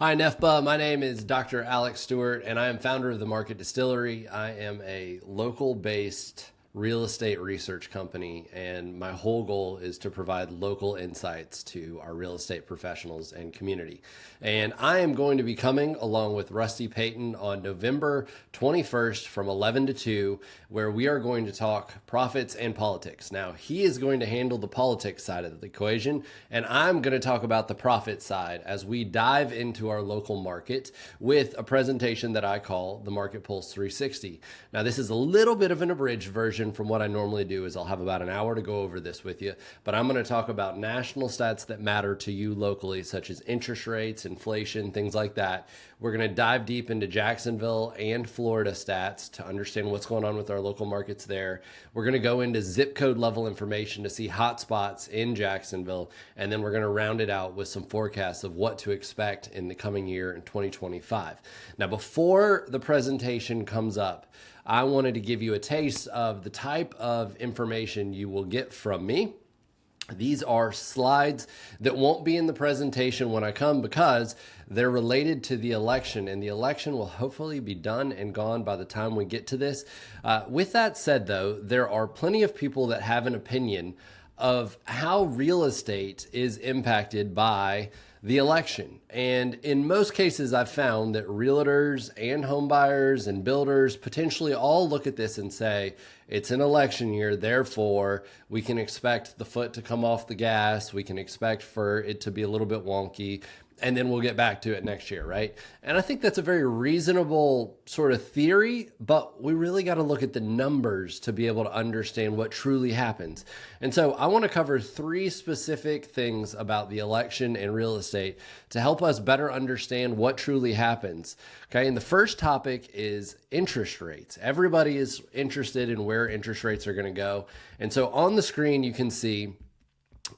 Hi, NEFBA. My name is Dr. Alex Stewart, and I am founder of the Market Distillery. I am a local-based real estate research company, and my whole goal is to provide local insights to our real estate professionals and community. And I am going to be coming along with Rusty Payton on November 21st from 11 to 2, where we are going to talk profits and politics. Now, he is going to handle the politics side of the equation, and I'm going to talk about the profit side as we dive into our local market with a presentation that I call the Market Pulse 360. Now, this is a little bit of an abridged version from what I normally do. Is I'll have about an hour to go over this with you, but I'm going to talk about national stats that matter to you locally, such as interest rates, inflation, things like that. We're going to dive deep into Jacksonville and Florida stats to understand what's going on with our local markets there. We're going to go into zip code level information to see hotspots in Jacksonville, and then we're going to round it out with some forecasts of what to expect in the coming year in 2025. Now, before the presentation comes up, I wanted to give you a taste of the type of information you will get from me. These are slides that won't be in the presentation when I come because they're related to the election, and the election will hopefully be done and gone by the time we get to this. With that said, though, there are plenty of people that have an opinion of how real estate is impacted by the election. And in most cases, I've found that realtors and home buyers and builders potentially all look at this and say, it's an election year, therefore we can expect the foot to come off the gas, we can expect for it to be a little bit wonky, and then we'll get back to it next year, right? And I think that's a very reasonable sort of theory, but we really got to look at the numbers to be able to understand what truly happens. And so I want to cover three specific things about the election and real estate to help us better understand what truly happens. Okay, and the first topic is interest rates. Everybody is interested in where interest rates are going to go. And so on the screen, you can see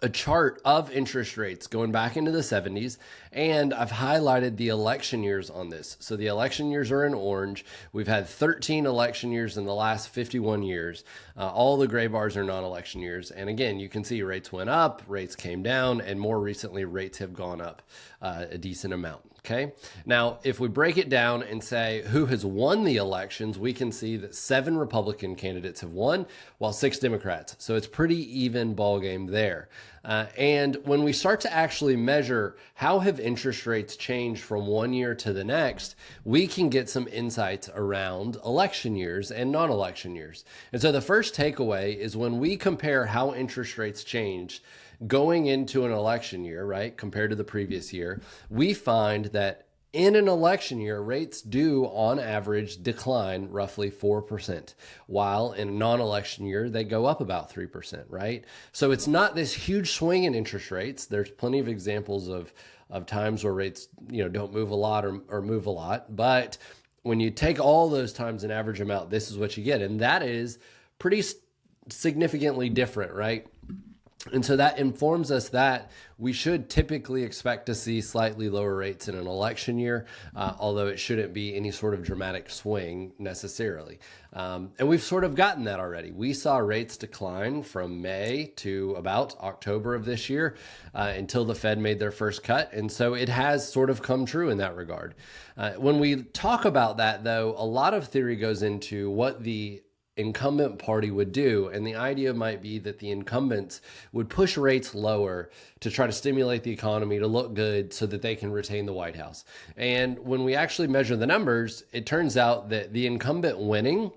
a chart of interest rates going back into the 70s, and I've highlighted the election years on this. So the election years are in orange. We've had 13 election years in the last 51 years. All the gray bars are non-election years. And again, you can see rates went up, rates came down, and more recently, rates have gone up a decent amount. Okay. Now, if we break it down and say who has won the elections, we can see that 7 Republican candidates have won while 6 Democrats. So it's pretty even ball game there. And when we start to actually measure how have interest rates changed from one year to the next, we can get some insights around election years and non-election years. And so the first takeaway is when we compare how interest rates changed going into an election year, right, compared to the previous year, we find that in an election year, rates do, on average, decline roughly 4%, while in a non-election year, they go up about 3%, right? So it's not this huge swing in interest rates. There's plenty of examples of times where rates, don't move a lot or move a lot. But when you take all those times and average them out, this is what you get. And that is pretty significantly different, right? And so that informs us that we should typically expect to see slightly lower rates in an election year, although it shouldn't be any sort of dramatic swing necessarily. And we've sort of gotten that already. We saw rates decline from May to about October of this year until the Fed made their first cut. And so it has sort of come true in that regard. When we talk about that, though, a lot of theory goes into what the incumbent party would do. And the idea might be that the incumbents would push rates lower to try to stimulate the economy to look good so that they can retain the White House. And when we actually measure the numbers, it turns out that the incumbent winning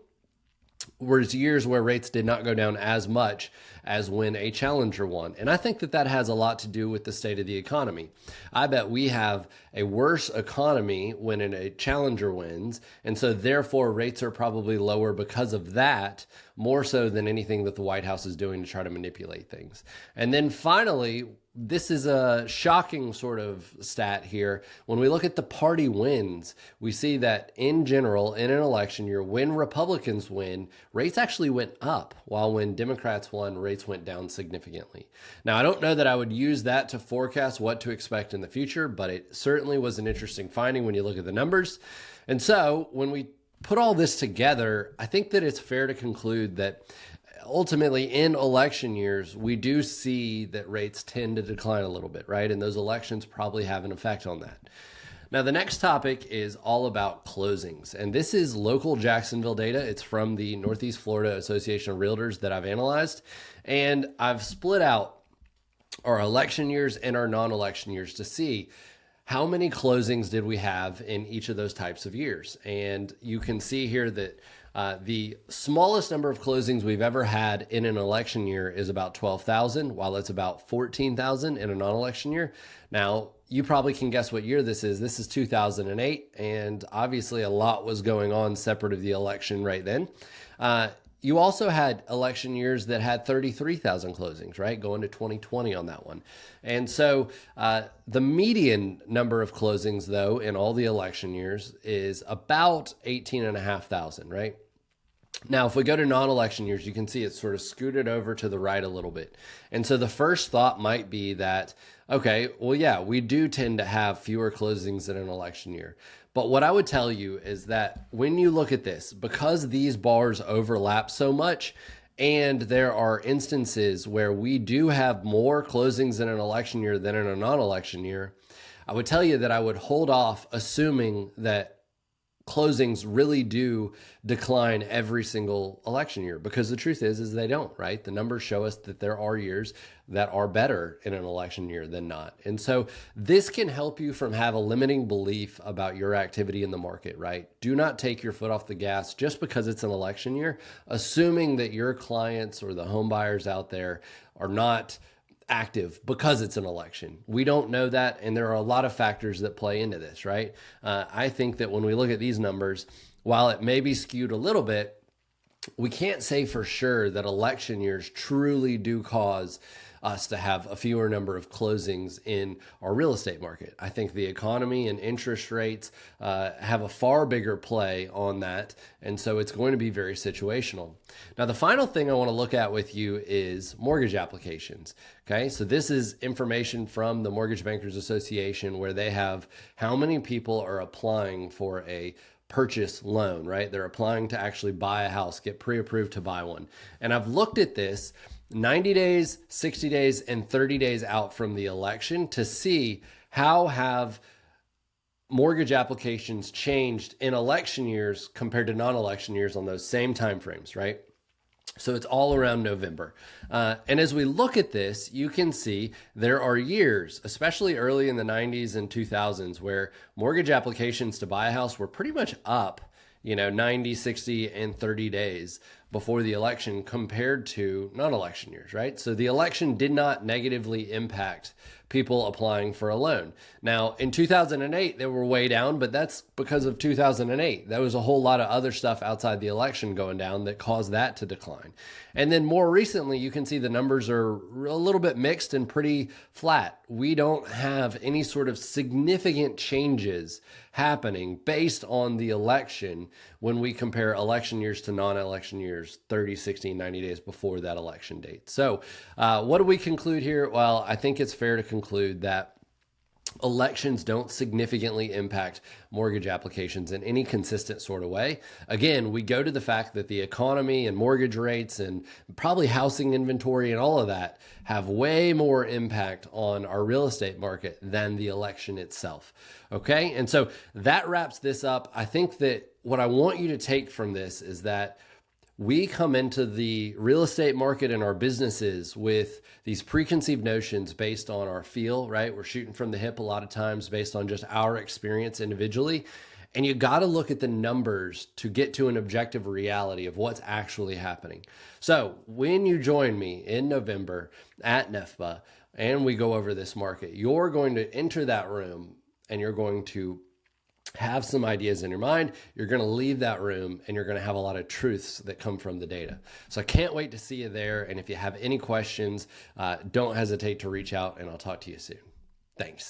was years where rates did not go down as much as when a challenger won. And I think that that has a lot to do with the state of the economy. I bet we have a worse economy when a challenger wins. And so therefore rates are probably lower because of that, more so than anything that the White House is doing to try to manipulate things. And then finally, this is a shocking sort of stat here. When we look at the party wins, we see that in general, in an election year, when Republicans win, rates actually went up, while when Democrats won, rates went down significantly. Now, I don't know that I would use that to forecast what to expect in the future, but it certainly was an interesting finding when you look at the numbers. And so when we put all this together, I think that it's fair to conclude that ultimately in election years, we do see that rates tend to decline a little bit, right? And those elections probably have an effect on that. Now, the next topic is all about closings, and this is local Jacksonville data. It's from the Northeast Florida Association of Realtors that I've analyzed, and I've split out our election years and our non-election years to see how many closings did we have in each of those types of years. And you can see here that the smallest number of closings we've ever had in an election year is about 12,000, while it's about 14,000 in a non-election year. Now, you probably can guess what year this is. This is 2008, and obviously a lot was going on separate of the election right then. You also had election years that had 33,000 closings, right? Going to 2020 on that one. And so the median number of closings, though, in all the election years is about 18,500, right? Now, if we go to non-election years, you can see it's sort of scooted over to the right a little bit. And so the first thought might be that, okay, well, yeah, we do tend to have fewer closings in an election year. But what I would tell you is that when you look at this, because these bars overlap so much, and there are instances where we do have more closings in an election year than in a non-election year, I would tell you that I would hold off assuming that closings really do decline every single election year, because the truth is they don't, right? The numbers show us that there are years that are better in an election year than not. And so this can help you from have a limiting belief about your activity in the market, right? Do not take your foot off the gas just because it's an election year, assuming that your clients or the home buyers out there are not active because it's an election. We don't know that, and there are a lot of factors that play into this, right? I think that when we look at these numbers, while it may be skewed a little bit, we can't say for sure that election years truly do cause us to have a fewer number of closings in our real estate market. I think the economy and interest rates have a far bigger play on that. And so it's going to be very situational. Now, the final thing I want to look at with you is mortgage applications. Okay, so this is information from the Mortgage Bankers Association, where they have how many people are applying for a purchase loan, right? They're applying to actually buy a house, get pre-approved to buy one. And I've looked at this 90 days, 60 days, and 30 days out from the election to see how have mortgage applications changed in election years compared to non-election years on those same timeframes, right? So it's all around November. And as we look at this, you can see there are years, especially early in the 90s and 2000s, where mortgage applications to buy a house were pretty much up, 90, 60, and 30 days before the election compared to non-election years, right? So the election did not negatively impact people applying for a loan. Now, in 2008, they were way down, but that's because of 2008. There was a whole lot of other stuff outside the election going down that caused that to decline. And then more recently, you can see the numbers are a little bit mixed and pretty flat. We don't have any sort of significant changes happening based on the election when we compare election years to non-election years, 30, 60, 90 days before that election date. So what do we conclude here? Well, I think it's fair to conclude that elections don't significantly impact mortgage applications in any consistent sort of way. Again, we go to the fact that the economy and mortgage rates and probably housing inventory and all of that have way more impact on our real estate market than the election itself. Okay. And so that wraps this up. I think that what I want you to take from this is that we come into the real estate market and our businesses with these preconceived notions based on our feel, right? We're shooting from the hip a lot of times based on just our experience individually. And you got to look at the numbers to get to an objective reality of what's actually happening. So when you join me in November at NEFBA and we go over this market, you're going to enter that room and you're going to have some ideas in your mind. You're going to leave that room and you're going to have a lot of truths that come from the data. So I can't wait to see you there. And if you have any questions, don't hesitate to reach out and I'll talk to you soon. Thanks.